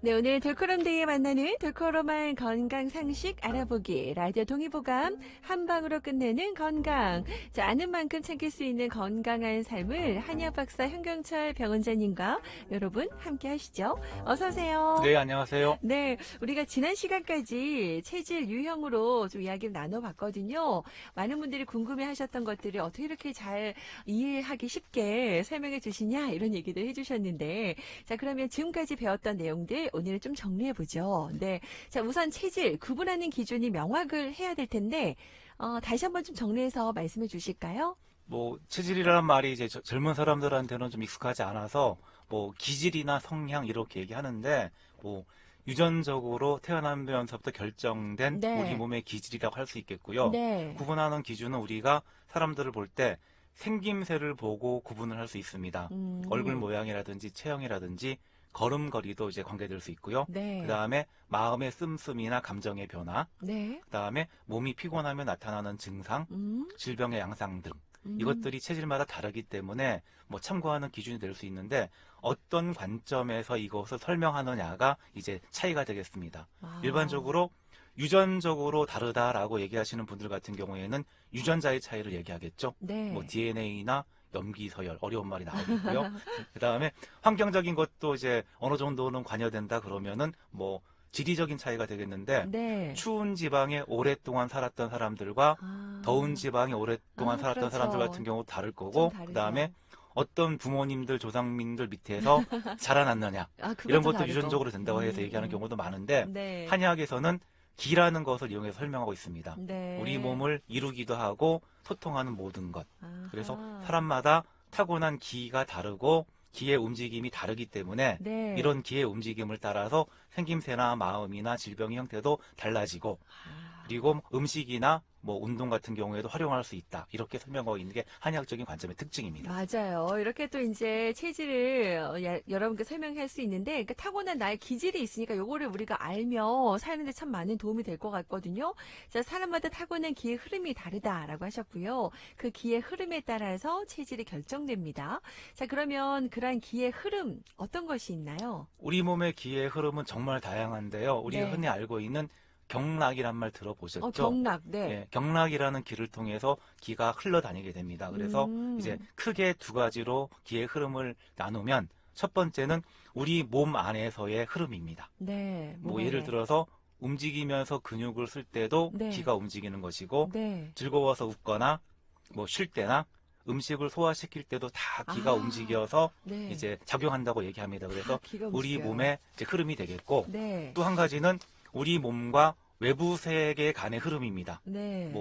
네, 오늘 돌코럼데이에 만나는 돌코럼한 건강 상식 알아보기 라디오 동의보감 한 방으로 끝내는 건강. 자, 아는 만큼 챙길 수 있는 건강한 삶을 한의학 박사 현경철 병원장님과 여러분 함께 하시죠. 어서 오세요. 네, 안녕하세요. 네, 우리가 지난 시간까지 체질 유형으로 좀 이야기를 나눠봤거든요. 많은 분들이 궁금해하셨던 것들을 어떻게 이렇게 잘 이해하기 쉽게 설명해 주시냐 이런 얘기들 해주셨는데, 자, 그러면 지금까지 배웠던 내용들 오늘은 좀 정리해 보죠. 네, 자, 우선 체질 구분하는 기준이 명확을 해야 될 텐데 다시 한번 좀 정리해서 말씀해 주실까요? 체질이라는 말이 이제 젊은 사람들한테는 좀 익숙하지 않아서, 기질이나 성향 이렇게 얘기하는데, 유전적으로 태어나면서부터 결정된 우리 네. 몸의 기질이라고 할 수 있겠고요. 네. 구분하는 기준은 우리가 사람들을 볼 때 생김새를 보고 구분을 할 수 있습니다. 얼굴 모양이라든지 체형이라든지 걸음걸이도 이제 관계될 수 있고요. 네. 그 다음에 마음의 씀씀이나 감정의 변화, 네. 그 다음에 몸이 피곤하면 나타나는 증상, 질병의 양상 등 이것들이 체질마다 다르기 때문에 참고하는 기준이 될 수 있는데, 어떤 관점에서 이것을 설명하느냐가 이제 차이가 되겠습니다. 아. 일반적으로 유전적으로 다르다라고 얘기하시는 분들 같은 경우에는 유전자의 차이를 얘기하겠죠. 네. DNA나 염기서열, 어려운 말이 나오겠고요. 그 다음에 환경적인 것도 이제 어느 정도는 관여된다 그러면은 지리적인 차이가 되겠는데, 네. 추운 지방에 오랫동안 살았던 사람들과 더운 지방에 오랫동안 살았던 그렇죠. 사람들 같은 경우 다를 거고, 좀 그 다음에 다르죠. 어떤 부모님들, 조상님들 밑에서 자라났느냐, 그것도 이런 것도 다르고. 유전적으로 된다고 해서 얘기하는 경우도 많은데, 네. 한의학에서는 기라는 것을 이용해서 설명하고 있습니다. 네. 우리 몸을 이루기도 하고 소통하는 모든 것. 아하. 그래서 사람마다 타고난 기가 다르고 기의 움직임이 다르기 때문에, 네. 이런 기의 움직임을 따라서 생김새나 마음이나 질병의 형태도 달라지고, 그리고 음식이나 운동 같은 경우에도 활용할 수 있다, 이렇게 설명하고 있는 게 한의학적인 관점의 특징입니다. 맞아요. 이렇게 또 이제 체질을 여러분께 설명할 수 있는데, 그러니까 타고난 나의 기질이 있으니까 요거를 우리가 알면 사는데 참 많은 도움이 될 것 같거든요. 자, 사람마다 타고난 기의 흐름이 다르다라고 하셨고요. 그 기의 흐름에 따라서 체질이 결정됩니다. 자, 그러면 그러한 기의 흐름 어떤 것이 있나요? 우리 몸의 기의 흐름은 정말 다양한데요. 우리가 네. 흔히 알고 있는 경락이란 말 들어보셨죠? 경락, 네. 예, 경락이라는 길을 통해서 기가 흘러다니게 됩니다. 그래서 이제 크게 두 가지로 기의 흐름을 나누면, 첫 번째는 우리 몸 안에서의 흐름입니다. 네. 예를 들어서 움직이면서 근육을 쓸 때도 네. 기가 움직이는 것이고, 네. 즐거워서 웃거나 쉴 때나 음식을 소화시킬 때도 다 기가 움직여서 네. 이제 작용한다고 얘기합니다. 그래서 기가 우리 움직여요. 몸의 이제 흐름이 되겠고, 네. 또 한 가지는 우리 몸과 외부 세계 간의 흐름입니다. 네.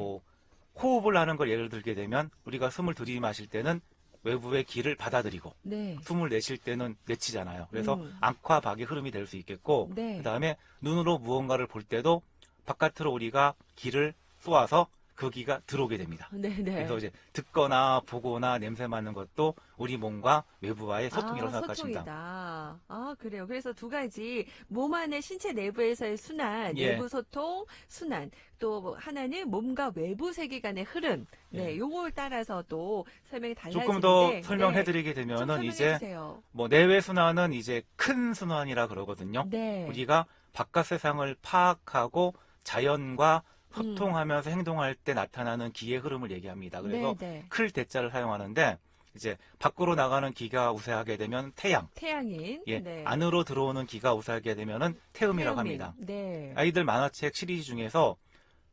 호흡을 하는 걸 예를 들게 되면, 우리가 숨을 들이마실 때는 외부의 기를 받아들이고, 네. 숨을 내쉴 때는 내치잖아요. 그래서 안과 박의 흐름이 될 수 있겠고, 네. 그 다음에 눈으로 무언가를 볼 때도 바깥으로 우리가 기를 쏘아서 그 기가 들어오게 됩니다. 네. 그래서 이제 듣거나 보거나 냄새 맡는 것도 우리 몸과 외부와의 소통이라고 생각하시면 됩니다. 소통이다. 그래요. 그래서 두 가지, 몸 안에 신체 내부에서의 순환, 예. 내부 소통, 순환. 또 하나는 몸과 외부 세계 간의 흐름. 네, 예. 요걸 따라서 또 설명이 달라지는데. 조금 더 설명해 드리게 좀 되면은, 설명해 이제 주세요. 내외 순환은 이제 큰 순환이라 그러거든요. 네. 우리가 바깥 세상을 파악하고 자연과 소통하면서 행동할 때 나타나는 기의 흐름을 얘기합니다. 그래서 네. 클 대자를 사용하는데, 이제 밖으로 나가는 기가 우세하게 되면 태양, 태양인. 예, 네. 안으로 들어오는 기가 우세하게 되면은 태음이라고 태음인. 합니다. 네. 아이들 만화책 시리즈 중에서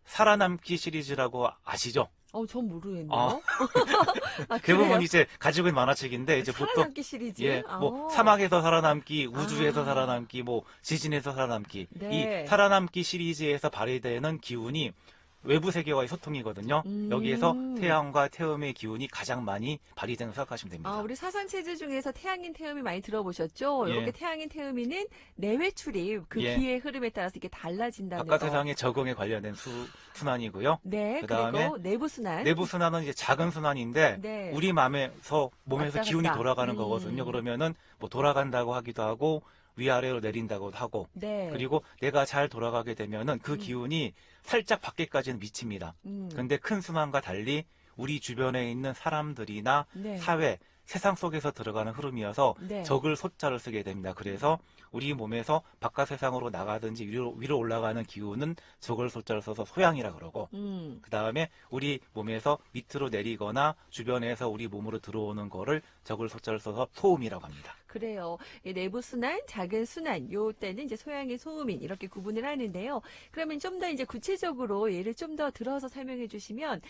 살아남기 시리즈라고 아시죠? 전 모르겠네요. 대부분 그래요? 이제 가지고 있는 만화책인데, 이제 보통 살아남기 시리즈. 예, 사막에서 살아남기, 우주에서 살아남기, 지진에서 살아남기. 네. 이 살아남기 시리즈에서 발휘되는 기운이 외부 세계와의 소통이거든요. 여기에서 태양과 태음의 기운이 가장 많이 발휘된다고 생각하시면 됩니다. 우리 사상체질 중에서 태양인 태음이 많이 들어보셨죠? 예. 이렇게 태양인 태음이는 내외 출입, 그 예. 기의 흐름에 따라서 이렇게 달라진다는 바깥 거. 세상의 적응에 관련된 순환이고요. 네, 그다음에 그리고 내부 순환. 내부 순환은 이제 작은 순환인데, 네. 우리 몸에서 왔다 기운이 갔다. 돌아가는 거거든요. 그러면은 돌아간다고 하기도 하고 위아래로 내린다고도 하고, 네. 그리고 내가 잘 돌아가게 되면은 그 기운이 살짝 밖에까지는 미칩니다. 근데 큰 순환과 달리 우리 주변에 있는 사람들이나 네. 사회, 세상 속에서 들어가는 흐름이어서 네. 적을 소자를 쓰게 됩니다. 그래서 우리 몸에서 바깥 세상으로 나가든지 위로 올라가는 기운은 적을 소자를 써서 소양이라 그러고, 그 다음에 우리 몸에서 밑으로 내리거나 주변에서 우리 몸으로 들어오는 거를 적을 소자를 써서 소음이라고 합니다. 그래요. 이 내부 순환, 작은 순환, 요 때는 이제 소양인, 소음인 이렇게 구분을 하는데요. 그러면 좀 더 이제 구체적으로 예를 좀 더 들어서 설명해 주시면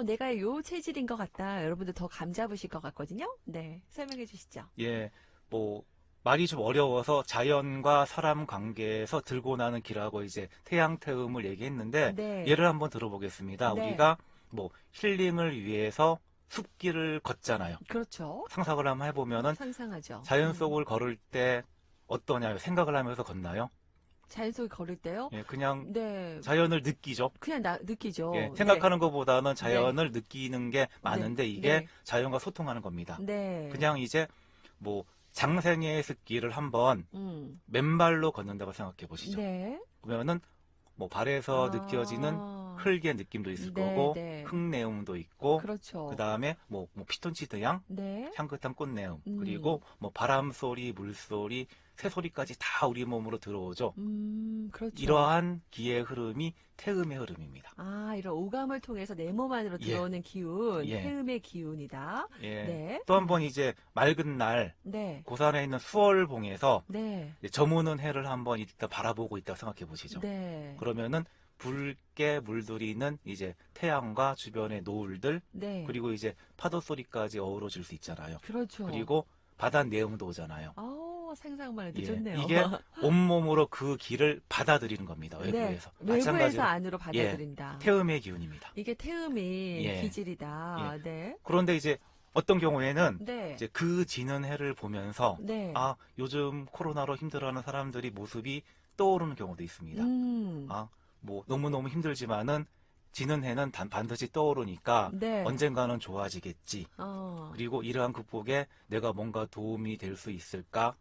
내가 요 체질인 것 같다. 여러분들 더 감 잡으실 것 같거든요. 네, 설명해 주시죠. 예, 뭐 말이 좀 어려워서 자연과 사람 관계에서 들고 나는 길하고 이제 태양태음을 얘기했는데 네. 예를 한번 들어보겠습니다. 네. 우리가 뭐 힐링을 위해서 숲길을 걷잖아요. 그렇죠. 상상을 한번 해보면은 상상하죠. 자연 속을 걸을 때 어떠냐요? 생각을 하면서 걷나요? 자연 속에 걸을 때요? 예, 그냥 네. 자연을 느끼죠. 그냥 느끼죠. 예, 생각하는 것보다는 네. 자연을 느끼는 게 많은데 이게 네. 자연과 소통하는 겁니다. 네. 그냥 이제 뭐 장생의 습기를 한번 맨발로 걷는다고 생각해 보시죠. 네. 그러면은 뭐 발에서 느껴지는 흙의 느낌도 있을 네, 거고 네. 흙내음도 있고 그렇죠. 그 다음에 뭐 피톤치드 향, 네. 향긋한 꽃내음, 그리고 뭐 바람 소리, 물소리, 새소리까지 다 우리 몸으로 들어오죠. 그렇죠. 이러한 기의 흐름이 태음의 흐름입니다. 아, 이런 오감을 통해서 내 몸 안으로 예. 들어오는 기운, 예. 태음의 기운이다. 예. 네. 또 한 번 이제 맑은 날 네. 고산에 있는 수월봉에서 네. 이제 저무는 해를 한번 이따 바라보고 있다고 생각해 보시죠. 네. 그러면은 붉게 물들이는 이제 태양과 주변의 노을들, 네. 그리고 이제 파도 소리까지 어우러질 수 있잖아요. 그렇죠. 그리고 바다 내음도 오잖아요. 상상만 해도 예, 좋네요. 이게 온몸으로 그 길을 받아들이는 겁니다. 외부에서. 네. 외부에서 마찬가지로 안으로 받아들인다. 태음의 기운입니다. 이게 태음의 예. 기질이다. 예. 네. 그런데 이제 어떤 경우에는 네. 이제 그 지는 해를 보면서 네. 아, 요즘 코로나로 힘들어하는 사람들이 모습이 떠오르는 경우도 있습니다. 아, 뭐 너무너무 힘들지만은 지는 해는 반드시 떠오르니까 네. 언젠가는 좋아지겠지. 그리고 이러한 극복에 내가 뭔가 도움이 될 수 있을까?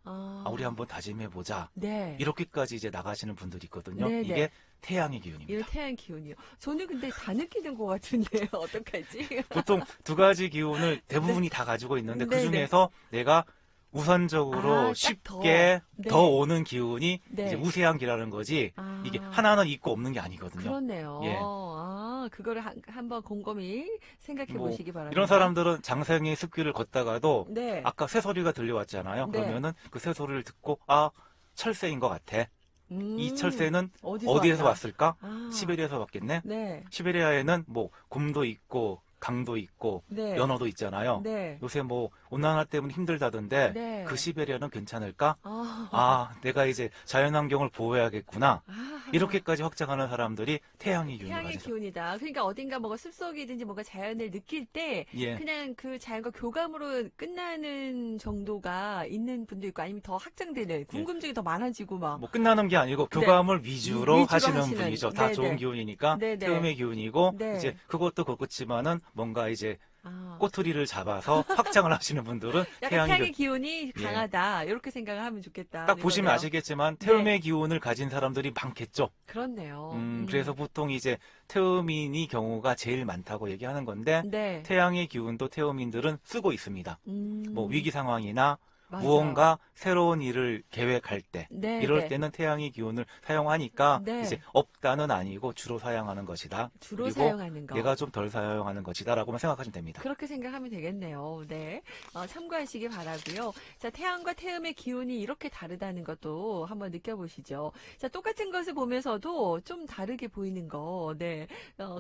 우리 한번 다짐해보자. 네. 이렇게까지 이제 나가시는 분들이 있거든요. 네, 이게 네. 태양의 기운입니다. 이런 태양 기운이요. 저는 근데 다 느끼는 것 같은데요. 어떡하지? 보통 두 가지 기운을 대부분이 다 가지고 있는데 네, 그 중에서 내가 우선적으로 딱 쉽게 네. 더 오는 기운이 네. 이제 우세한기라는 거지 이게 하나는 있고 없는 게 아니거든요. 그렇네요. 예. 그거를 한번 곰곰이 생각해 뭐 보시기 바랍니다. 이런 사람들은 장생의 숲길을 걷다가도 네. 아까 새소리가 들려왔잖아요. 네. 그러면은 그 새소리를 듣고 아, 철새인 것 같아. 이 철새는 어디에서 왔나? 왔을까? 아. 시베리아에서 왔겠네. 네. 시베리아에는 뭐 곰도 있고 강도 있고 네. 연어도 있잖아요. 네. 요새 뭐 온난화 때문에 힘들다던데 네. 그 시베리아는 괜찮을까? 아. 내가 이제 자연환경을 보호해야겠구나. 이렇게까지 확장하는 사람들이 태양의 기운을 태양의 가지죠. 기운이다. 그러니까 어딘가 뭐가 숲속이든지 뭔가 자연을 느낄 때 예. 그냥 그 자연과 교감으로 끝나는 정도가 있는 분도 있고 아니면 더 확장되는 궁금증이 더 많아지고 막 뭐 끝나는 게 아니고 교감을 위주로 위주로 하시는 하시는. 분이죠. 다 네네. 좋은 기운이니까 네네. 태음의 기운이고 네. 이제 그것도 그렇지만은 뭔가 이제 아. 꼬투리를 잡아서 확장을 하시는 분들은 약간 태양의 태양의 기운. 기운이 강하다. 이렇게 생각을 하면 좋겠다. 딱 보시면 이거네요. 아시겠지만 태음의 기운을 가진 사람들이 많겠죠. 그렇네요. 그래서 보통 이제 태음인이 경우가 제일 많다고 얘기하는 건데 네. 태양의 기운도 태음인들은 쓰고 있습니다. 뭐 위기 상황이나 맞아요. 무언가 새로운 일을 계획할 때 네, 이럴 네. 때는 태양의 기운을 사용하니까 네. 이제 없다는 아니고 주로 사용하는 것이다. 주로 그리고 사용하는 거. 내가 좀 덜 사용하는 것이다라고만 생각하시면 됩니다. 그렇게 생각하면 되겠네요. 네. 참고하시기 바라고요. 자, 태양과 태음의 기운이 이렇게 다르다는 것도 한번 느껴보시죠. 자, 똑같은 것을 보면서도 좀 다르게 보이는 거. 네.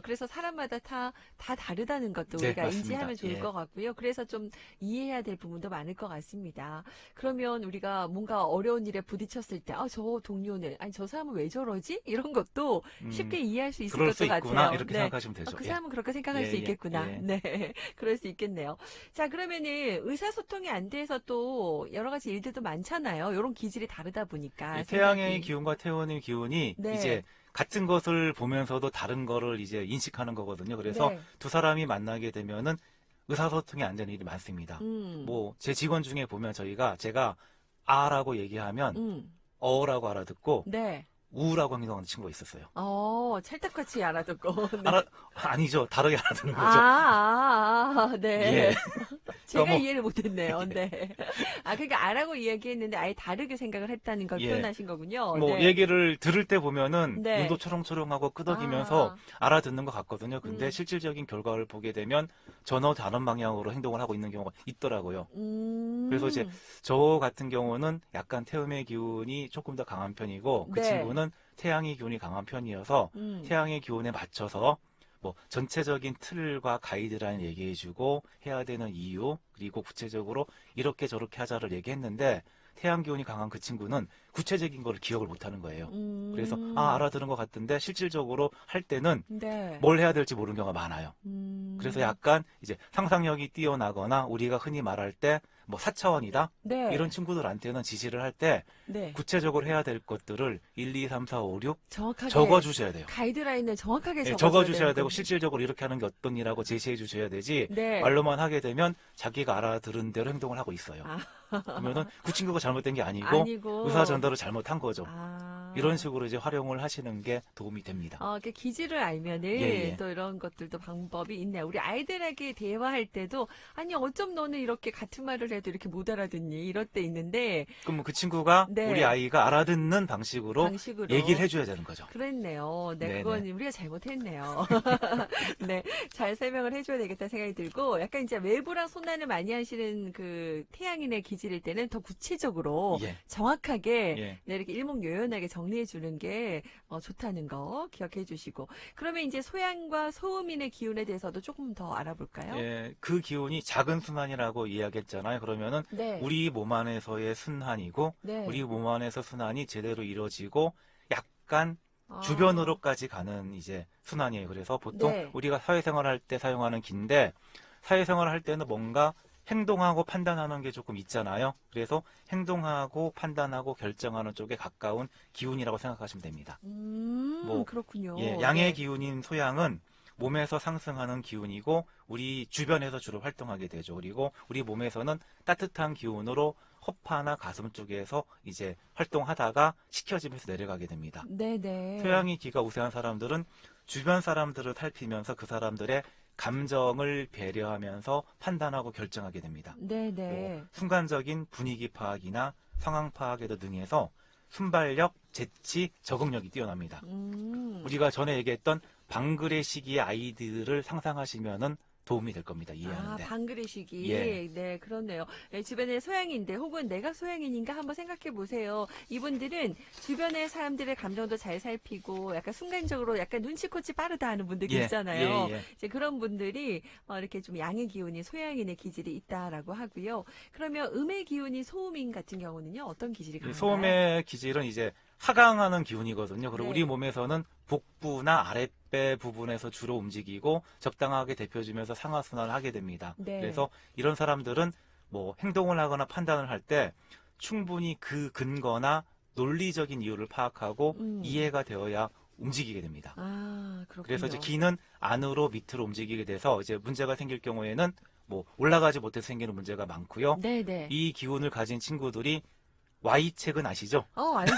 그래서 사람마다 다 다르다는 것도 네, 우리가 맞습니다. 인지하면 좋을 예. 것 같고요. 그래서 좀 이해해야 될 부분도 많을 것 같습니다. 그러면 우리가 뭔가 어려운 일에 부딪혔을 때, 저 동료는, 아니, 저 사람은 왜 저러지? 이런 것도 쉽게 이해할 수 있을 그럴 것 수 같아요. 있구나 이렇게 네. 생각하시면 되죠. 그 예. 사람은 그렇게 생각할 예, 수 예, 있겠구나. 예. 네. 그럴 수 있겠네요. 자, 그러면은 의사소통이 안 돼서 또 여러 가지 일들도 많잖아요. 이런 기질이 다르다 보니까. 이 태양의 생각이. 기운과 태원의 기운이 네. 이제 같은 것을 보면서도 다른 거를 이제 인식하는 거거든요. 그래서 네. 두 사람이 만나게 되면은 의사소통이 안 되는 일이 많습니다. 뭐 제 직원 중에 보면 제가 아라고 얘기하면 어라고 알아듣고 네. 우라고 행동하는 친구가 있었어요. 찰떡같이 알아듣고. 네. 아니죠. 다르게 알아듣는 거죠. 네. 예. 제가 너무 이해를 못했네요. 네. 아, 그러니까 아라고 이야기했는데 아예 다르게 생각을 했다는 걸 예. 표현하신 거군요. 뭐 네. 얘기를 들을 때 보면은 네. 눈도 초롱초롱하고 끄덕이면서 아, 알아듣는 것 같거든요. 근데 음, 실질적인 결과를 보게 되면 전혀 다른 방향으로 행동을 하고 있는 경우가 있더라고요. 그래서 이제 음, 저 같은 경우는 약간 태음의 기운이 조금 더 강한 편이고 그 네. 친구는 태양의 기운이 강한 편이어서 음, 태양의 기운에 맞춰서 뭐 전체적인 틀과 가이드라인 얘기해주고 해야 되는 이유 그리고 구체적으로 이렇게 저렇게 하자를 얘기했는데 태양 기운이 강한 그 친구는 구체적인 거를 기억을 못하는 거예요. 그래서 음, 알아들은 것 같은데 실질적으로 할 때는 네. 뭘 해야 될지 모르는 경우가 많아요. 그래서 음, 약간 이제 상상력이 뛰어나거나 우리가 흔히 말할 때 뭐 4차원이다? 이런 네. 친구들한테는 지시를 할 때 네. 구체적으로 해야 될 것들을 1, 2, 3, 4, 5, 6 정확하게 적어주셔야 돼요. 가이드라인을 정확하게 예, 적어줘야 적어주셔야 되는 되고 거군요. 실질적으로 이렇게 하는 게 어떻니라고 제시해 주셔야 되지 네. 말로만 하게 되면 자기가 알아들은 대로 행동을 하고 있어요. 아, 그러면은 그 친구가 잘못된 게 아니고 의사 아니고, 전달을 잘못한 거죠. 이런 아. 식으로 이제 활용을 하시는 게 도움이 됩니다. 그 기질을 예, 알면은 예. 또 이런 것들도 방법이 있네. 우리 아이들에게 대화할 때도 아니 어쩜 너는 이렇게 같은 말을 해도 이렇게 못 알아듣니? 이럴 때 있는데 그럼 그 친구가 우리 네. 아이가 알아듣는 방식으로 얘기를 방식으로 해줘야 되는 거죠. 그랬네요. 네, 네네. 그건 우리가 잘못했네요. 네, 잘 설명을 해줘야 되겠다 생각이 들고, 약간 이제 외부랑 손난을 많이 하시는 그 태양인의 기질일 때는 더 구체적으로 예, 정확하게 예. 네, 이렇게 일목요연하게 정리해 주는 게 좋다는 거 기억해 주시고, 그러면 이제 소양과 소음인의 기운에 대해서도 조금 더 알아볼까요? 예, 그 기운이 작은 순환이라고 이야기했잖아요. 그러면은 네, 우리 몸 안에서의 순환이고 우리 네, 몸 안에서 순환이 제대로 이루어지고 약간 아, 주변으로까지 가는 이제 순환이에요. 그래서 보통 네, 우리가 사회생활 할 때 사용하는 기인데 사회생활 할 때는 뭔가 행동하고 판단하는 게 조금 있잖아요. 그래서 행동하고 판단하고 결정하는 쪽에 가까운 기운이라고 생각하시면 됩니다. 뭐 예, 그렇군요. 양의 네, 기운인 소양은 몸에서 상승하는 기운이고 우리 주변에서 주로 활동하게 되죠. 그리고 우리 몸에서는 따뜻한 기운으로 허파나 가슴 쪽에서 이제 활동하다가 식혀지면서 내려가게 됩니다. 네, 네, 소양이 기가 우세한 사람들은 주변 사람들을 살피면서 그 사람들의 감정을 배려하면서 판단하고 결정하게 됩니다. 네, 뭐 네. 순간적인 분위기 파악이나 상황 파악에도 능해서 순발력, 재치, 적응력이 뛰어납니다. 음. 우리가 전에 얘기했던 방글의 시기의 아이들을 상상하시면은 도움이 될 겁니다. 이해하는데. 예. 방글이시기. 네, 그렇네요. 네, 주변에 소양인데 혹은 내가 소양인인가 한번 생각해 보세요. 이분들은 주변의 사람들의 감정도 잘 살피고 약간 순간적으로 약간 눈치코치 빠르다 하는 분들 예. 예. 계시잖아요. 예. 이제 그런 분들이 이렇게 좀 양의 기운이 소양인의 기질이 있다라고 하고요. 그러면 음의 기운이 소음인 같은 경우는요, 어떤 기질이 이 강한가요? 소음의 기질은 이제 하강하는 기운이거든요. 그리고 우리 네. 몸에서는 복부나 아랫배 부분에서 주로 움직이고 적당하게 데펴주면서 상하순환을 하게 됩니다. 네. 그래서 이런 사람들은 뭐 행동을 하거나 판단을 할 때 충분히 그 근거나 논리적인 이유를 파악하고 음. 이해가 되어야 움직이게 됩니다. 아, 그래서 이제 그렇군요. 기는 안으로 밑으로 움직이게 돼서 이제 문제가 생길 경우에는 뭐 올라가지 못해서 생기는 문제가 많고요. 네네. 이 기운을 가진 친구들이 Y책은 아시죠? 알죠.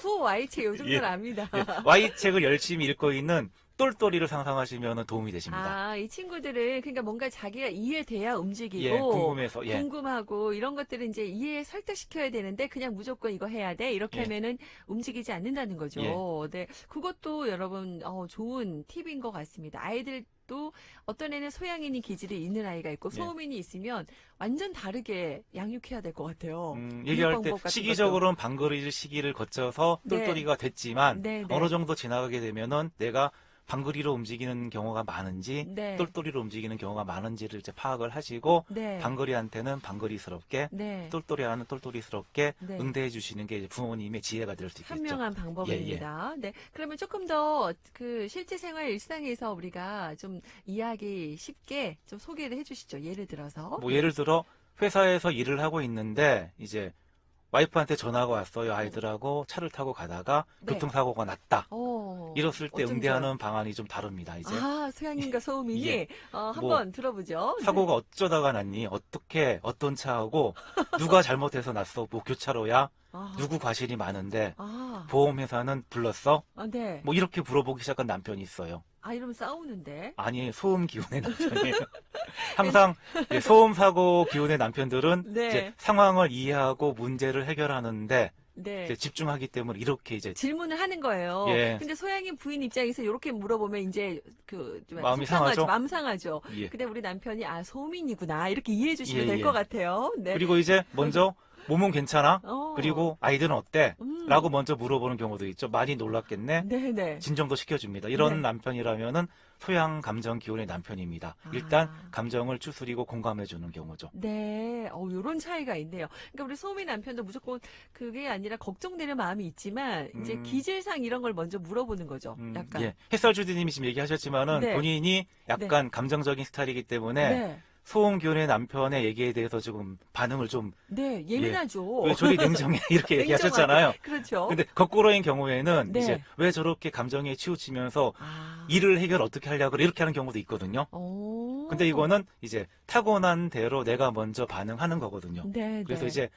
후 Y체 요 예, 정도는 압니다. 예. Y책을 열심히 읽고 있는 똘똘이를 상상하시면 도움이 되십니다. 이 친구들은 그러니까 뭔가 자기가 이해돼야 예, 움직이고 궁금해서, 예, 궁금하고 이런 것들은 이제 이해 설득시켜야 되는데 그냥 무조건 이거 해야 돼 이렇게 예, 하면은 움직이지 않는다는 예, 거죠. 네, 그것도 여러분 좋은 팁인 것 같습니다. 아이들도 어떤 애는 소양인이 기질이 있는 아이가 있고 예. 소음인이 있으면 완전 다르게 양육해야 될 것 같아요. 교육 얘기할 때 방법 같은 것도. 시기적으로는 방거리 시기를 거쳐서 네, 똘똘이가 됐지만 네, 어느 네, 정도 지나가게 되면은 내가 방거리로 움직이는 경우가 많은지 네, 똘똘이로 움직이는 경우가 많은지를 이제 파악을 하시고 네, 방거리한테는 방거리스럽게 네, 똘똘이한테는 똘똘이스럽게 네. 응대해 주시는 게 이제 부모님의 지혜가 될 수 있겠죠. 현명한 예, 예. 방법입니다. 네. 그러면 조금 더 그 실제 생활 일상에서 우리가 좀 이해하기 쉽게 좀 소개를 해주시죠. 예를 들어서. 뭐 네. 예를 들어 회사에서 일을 하고 있는데 이제 와이프한테 전화가 왔어요. 아이들하고 차를 타고 가다가 네. 교통사고가 났다. 이랬을 때 어쩜 좋아요. 응대하는 방안이 좀 다릅니다. 이제 소양인과 예, 소음인이 뭐 한번 들어보죠. 네. 사고가 어쩌다가 났니? 어떻게 어떤 차하고 누가 잘못해서 났어? 뭐 교차로야? 아, 누구 과실이 많은데 아, 보험회사는 불렀어? 아, 네. 뭐 이렇게 물어보기 시작한 남편이 있어요. 아, 이러면 싸우는데. 아니, 소음 기운의 남편이에요. 항상 이제 소음 사고 기운의 남편들은 이제 네, 상황을 이해하고 문제를 해결하는데 이제 네. 집중하기 때문에 이렇게 이제 질문을 하는 거예요. 예, 근데 소양인 부인 입장에서 이렇게 물어보면 이제 좀 마음이 속상하죠. 상하죠. 마음 상하죠. 예, 근데 우리 남편이 소민이구나. 이렇게 이해해 예, 주시면 될 것 예. 같아요. 네. 그리고 이제 먼저 몸은 괜찮아? 어, 그리고 아이들은 어때? 라고 음, 먼저 물어보는 경우도 있죠. 많이 놀랐겠네? 네네. 진정도 시켜줍니다. 이런 네. 남편이라면은 소양 감정 기운의 남편입니다. 일단 아. 감정을 추스리고 공감해주는 경우죠. 네, 요런 차이가 있네요. 그러니까 우리 소미 남편도 무조건 그게 아니라 걱정되는 마음이 있지만, 이제 음, 기질상 이런 걸 먼저 물어보는 거죠. 약간. 예. 햇살주디님이 지금 얘기하셨지만은 네, 본인이 네, 약간 감정적인 스타일이기 때문에 네, 소음 기운의 남편의 얘기에 대해서 지금 반응을 좀, 네, 예. 예민하죠. 왜 저리 냉정해? 이렇게 냉정하게. 얘기하셨잖아요. 그렇죠. 근데 거꾸로인 경우에는 이제 네. 왜 저렇게 감정에 치우치면서 아, 일을 해결 어떻게 하려고 그래? 이렇게 하는 경우도 있거든요. 근데 오, 이거는 이제 타고난 대로 내가 먼저 반응하는 거거든요. 네, 그래서 네, 이제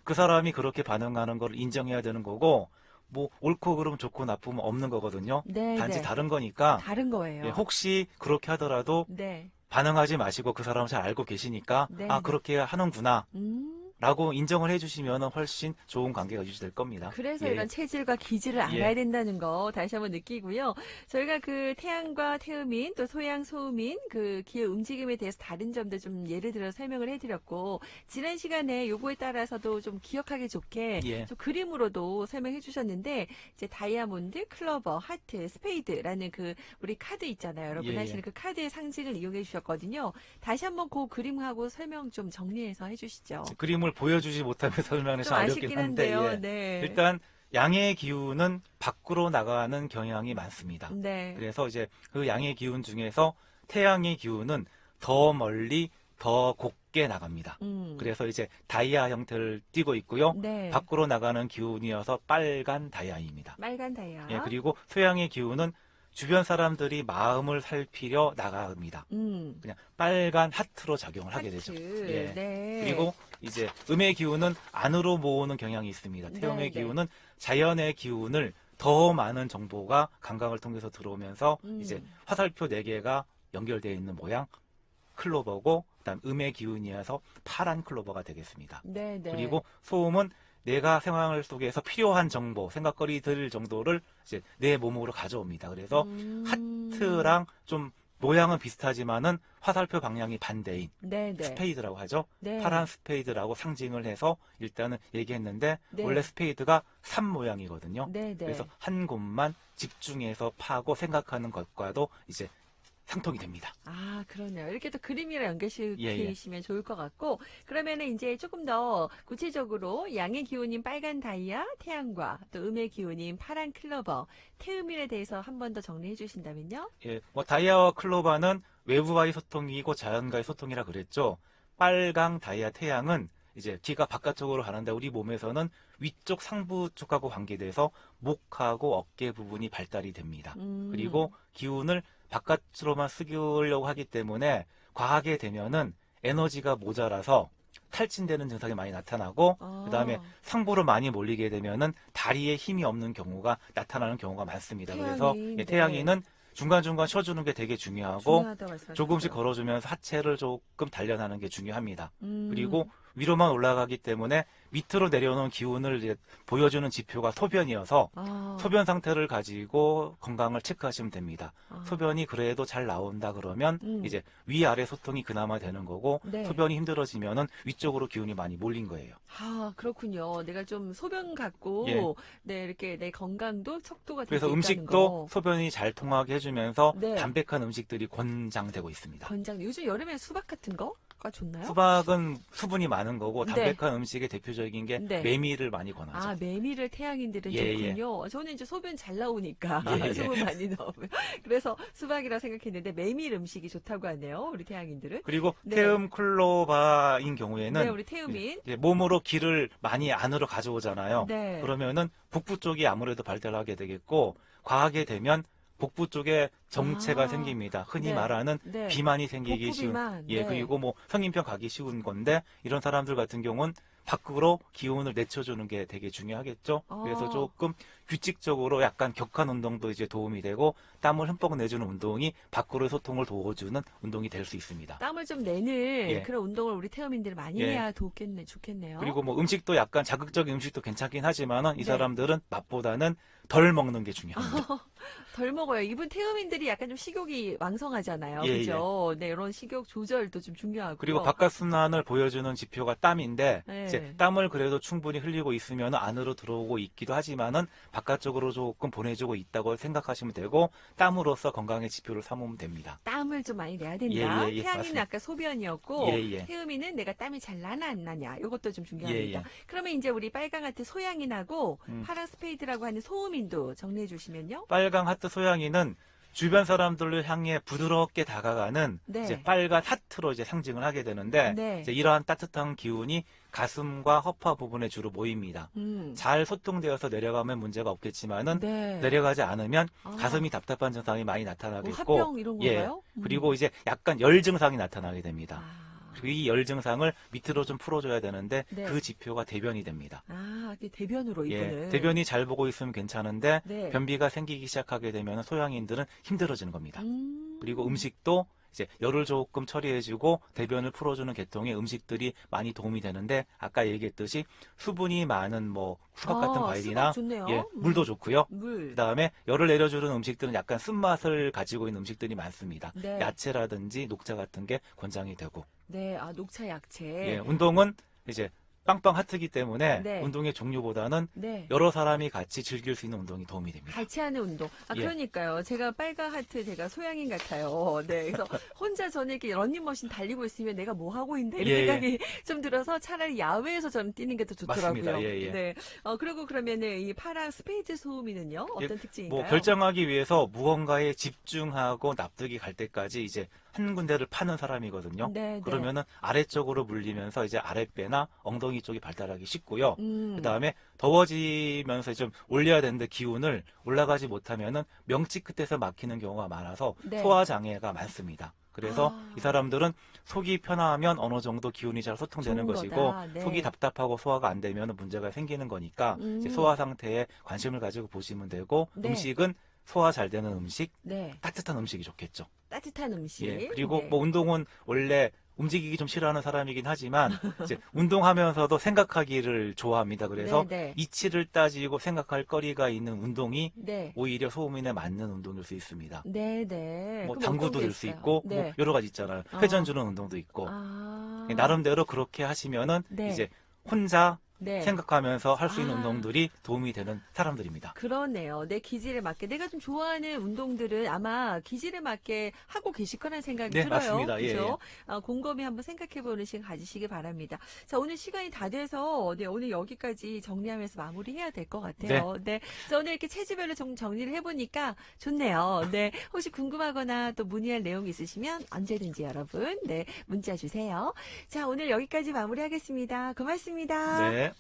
그 사람이 그렇게 반응하는 걸 인정해야 되는 거고 뭐 옳고 그름 좋고 나쁨은 없는 거거든요. 네, 단지 네. 다른 거니까 다른 예, 거예요. 혹시 그렇게 하더라도 네, 반응하지 마시고 그 사람을 잘 알고 계시니까 네, 네. 그렇게 하는구나 음. 라고 인정을 해주시면 훨씬 좋은 관계가 유지될 겁니다. 그래서 예, 이런 체질과 기질을 알아야 예, 된다는 거 다시 한번 느끼고요. 저희가 그 태양과 태음인 또 소양 소음인 그 기의 움직임에 대해서 다른 점들 좀 예를 들어 설명을 해드렸고 지난 시간에 요거에 따라서도 좀 기억하기 좋게 예, 좀 그림으로도 설명해 주셨는데 이제 다이아몬드, 클로버, 하트, 스페이드라는 그 우리 카드 있잖아요. 여러분 예, 하시는 예. 그 카드의 상징을 이용해 주셨거든요. 다시 한번 그 그림하고 설명 좀 정리해서 해주시죠. 그림을 보여주지 못하면 설명이 좀 참 어렵긴 아쉽긴 한데, 한데요. 예. 네. 일단, 양의 기운은 밖으로 나가는 경향이 많습니다. 네. 그래서 이제 그 양의 기운 중에서 태양의 기운은 더 멀리, 더 곱게 나갑니다. 음. 그래서 이제 다이아 형태를 띠고 있고요. 네. 밖으로 나가는 기운이어서 빨간 다이아입니다. 빨간 예, 다이아. 그리고 소양의 기운은 주변 사람들이 마음을 살피려 나갑니다. 음. 그냥 빨간 하트로 작용을 하게 하트. 되죠. 예. 네. 그리고 이제 음의 기운은 안으로 모으는 경향이 있습니다. 태음의 네, 네. 기운은 자연의 기운을 더 많은 정보가 감각을 통해서 들어오면서 이제 화살표 4개가 연결되어 있는 모양 클로버고 그다음 음의 기운이어서 파란 클로버가 되겠습니다. 네, 네. 그리고 소음은 내가 생활 속에서 필요한 정보, 생각거리들 정도를 이제 내 몸으로 가져옵니다. 그래서 하트랑 좀 모양은 비슷하지만은 화살표 방향이 반대인 네, 네. 스페이드라고 하죠. 네. 파란 스페이드라고 상징을 해서 일단은 얘기했는데 네. 원래 스페이드가 산 모양이거든요. 네, 네. 그래서 한 곳만 집중해서 파고 생각하는 것과도 이제 상통이 됩니다. 아, 그러네요. 이렇게 또 그림이랑 연결시키시면 예. 좋을 것 같고, 그러면은 이제 조금 더 구체적으로 양의 기운인 빨간 다이아, 태양과 또 음의 기운인 파란 클로버, 태음일에 대해서 한 번 더 정리해 주신다면요? 예, 뭐 다이아와 클로바는 외부와의 소통이고 자연과의 소통이라 그랬죠. 빨강 다이아 태양은 이제 기가 바깥쪽으로 가는데 우리 몸에서는 위쪽 상부 쪽하고 관계돼서 목하고 어깨 부분이 발달이 됩니다. 그리고 기운을 바깥으로만 쓰려고 하기 때문에 과하게 되면은 에너지가 모자라서 탈진되는 증상이 많이 나타나고 그다음에 상부로 많이 몰리게 되면은 다리에 힘이 없는 경우가 나타나는 경우가 많습니다. 그래서 태양인, 네. 태양이는 중간중간 쉬어주는 게 되게 중요하고 중요하다고 말씀하셨어요. 조금씩 걸어주면서 하체를 조금 단련하는 게 중요합니다. 음. 그리고 위로만 올라가기 때문에 밑으로 내려오는 기운을 이제 보여주는 지표가 소변이어서 소변 상태를 가지고 건강을 체크하시면 됩니다. 소변이 그래도 잘 나온다 그러면 이제 위아래 소통이 그나마 되는 거고 네. 소변이 힘들어지면은 위쪽으로 기운이 많이 몰린 거예요. 아, 그렇군요. 내가 좀 소변 같고, 예. 네, 이렇게 내 건강도 척도가 그래서 될수 있다는 음식도 거. 소변이 잘 통하게 해주면서 네. 담백한 음식들이 권장되고 있습니다. 권장. 요즘 여름에 수박 같은 거가 좋나요? 수박은 수분이 많은 거고 네. 담백한 음식의 대표적인 게 네. 메밀을 많이 권하죠. 아, 메밀을 태양인들은 예, 좋군요. 저는 이제 소변 잘 나오니까 예, 예. 소금 많이 넣으면 그래서 수박이라 생각했는데 메밀 음식이 좋다고 하네요. 우리 태양인들은. 그리고 네. 태음 클로바인 경우에는 네, 우리 태음인. 이제 몸으로 기를 많이 안으로 가져오잖아요. 네. 그러면은 복부 쪽이 아무래도 발달하게 되겠고 과하게 되면 복부 쪽에 정체가 아, 생깁니다. 흔히 네. 말하는 네. 비만이 생기기 복부 쉬운 비만. 예, 네. 그리고 뭐 성인병 가기 쉬운 건데 이런 사람들 같은 경우는 밖으로 기운을 내쳐주는 게 되게 중요하겠죠. 그래서 조금 규칙적으로 약간 격한 운동도 이제 도움이 되고 땀을 흠뻑 내주는 운동이 밖으로의 소통을 도와주는 운동이 될 수 있습니다. 땀을 좀 내는 예. 그런 운동을 우리 태어민들 많이 예. 해야 좋겠네요. 그리고 뭐 음식도 약간 자극적인 음식도 괜찮긴 하지만은 이 네. 사람들은 맛보다는 덜 먹는 게 중요합니다. 덜 먹어요. 이분 태음인들이 약간 좀 식욕이 왕성하잖아요. 예, 그죠? 네, 이런 식욕 조절도 좀 중요하고요. 그리고 바깥순환을 보여주는 지표가 땀인데 네. 이제 땀을 그래도 충분히 흘리고 있으면 안으로 들어오고 있기도 하지만은 바깥쪽으로 조금 보내주고 있다고 생각하시면 되고 땀으로써 건강의 지표를 삼으면 됩니다. 땀을 좀 많이 내야 된다. 예, 태양이는 맞습니다. 아까 소변이었고 예. 태음이는 내가 땀이 잘 나나 안 나냐. 이것도 좀 중요합니다. 예. 그러면 이제 우리 빨강 하트 소양인하고 파랑 스페이드라고 하는 소음인도 정리해 주시면요. 빨강 하트 소양이는 주변 사람들을 향해 부드럽게 다가가는 네. 이제 빨간 하트로 이제 상징을 하게 되는데 네. 이제 이러한 따뜻한 기운이 가슴과 허파 부분에 주로 모입니다. 잘 소통되어서 내려가면 문제가 없겠지만은 네. 내려가지 않으면 아. 가슴이 답답한 증상이 많이 뭐 나타나겠고 화병 이런 건가요? 그리고 이제 약간 열 증상이 나타나게 됩니다. 아. 그리고 이 열 증상을 밑으로 좀 풀어줘야 되는데 네. 그 지표가 대변이 됩니다. 아, 이게 대변으로 이분은. 대변이 잘 보고 있으면 괜찮은데 네. 변비가 생기기 시작하게 되면 소양인들은 힘들어지는 겁니다. 그리고 음식도 이제 열을 조금 처리해주고 대변을 풀어주는 계통의 음식들이 많이 도움이 되는데 아까 얘기했듯이 수분이 많은 뭐 수박 같은 과일이나 수박 좋네요. 물도 좋고요. 물. 그다음에 열을 내려주는 음식들은 약간 쓴맛을 가지고 있는 음식들이 많습니다. 네. 야채라든지 녹차 같은 게 권장이 되고 네, 녹차 약채. 운동은 이제 빵빵 하트기 때문에 네. 운동의 종류보다는 네. 여러 사람이 같이 즐길 수 있는 운동이 도움이 됩니다. 같이 하는 운동. 예. 그러니까요. 제가 빨간 하트, 제가 소양인 같아요. 네. 그래서 혼자 저는 이렇게 러닝머신 달리고 있으면 내가 뭐 하고 있나 이런 예. 생각이 좀 들어서 차라리 야외에서 저는 뛰는 게 더 좋더라고요. 맞습니다. 예. 네. 그리고 그러면은 이 파랑 스페이드 소음이는요? 어떤 특징인가요? 뭐 결정하기 위해서 무언가에 집중하고 납득이 갈 때까지 이제 한 군데를 파는 사람이거든요. 네. 그러면은 아래쪽으로 물리면서 이제 아랫배나 엉덩이 쪽이 발달하기 쉽고요. 그다음에 더워지면서 좀 올려야 되는데 기운을 올라가지 못하면은 명치 끝에서 막히는 경우가 많아서 네. 소화 장애가 많습니다. 그래서 이 사람들은 속이 편하면 어느 정도 기운이 잘 소통되는 좋은 것이고 거다. 네. 속이 답답하고 소화가 안 되면 문제가 생기는 거니까 이제 소화 상태에 관심을 가지고 보시면 되고 네. 음식은 소화 잘 되는 음식, 네. 따뜻한 음식이 좋겠죠. 따뜻한 음식. 그리고 네. 뭐 운동은 원래 움직이기 좀 싫어하는 사람이긴 하지만 이제 운동하면서도 생각하기를 좋아합니다. 그래서 네. 이치를 따지고 생각할 거리가 있는 운동이 네. 오히려 소음인에 맞는 운동일 수 있습니다. 네. 뭐 그럼 당구도 어떤 게 될 수 있어요? 있고 네. 뭐 여러 가지 있잖아요. 회전 주는 운동도 있고 나름대로 그렇게 하시면은 네. 이제 혼자 네. 생각하면서 할 수 있는 운동들이 도움이 되는 사람들입니다. 그러네요. 내 기질에 맞게 내가 좀 좋아하는 운동들은 아마 기질에 맞게 하고 계실 거라는 생각이 네, 들어요. 맞습니다. 그죠? 곰곰이 한번 생각해보는 시간 가지시기 바랍니다. 자, 오늘 시간이 다 돼서 오늘 여기까지 정리하면서 마무리해야 될 것 같아요. 네. 자, 오늘 이렇게 체질별로 좀 정리를 해보니까 좋네요. 네. 혹시 궁금하거나 또 문의할 내용 있으시면 언제든지 여러분 문자 주세요. 자, 오늘 여기까지 마무리하겠습니다. 고맙습니다. 네.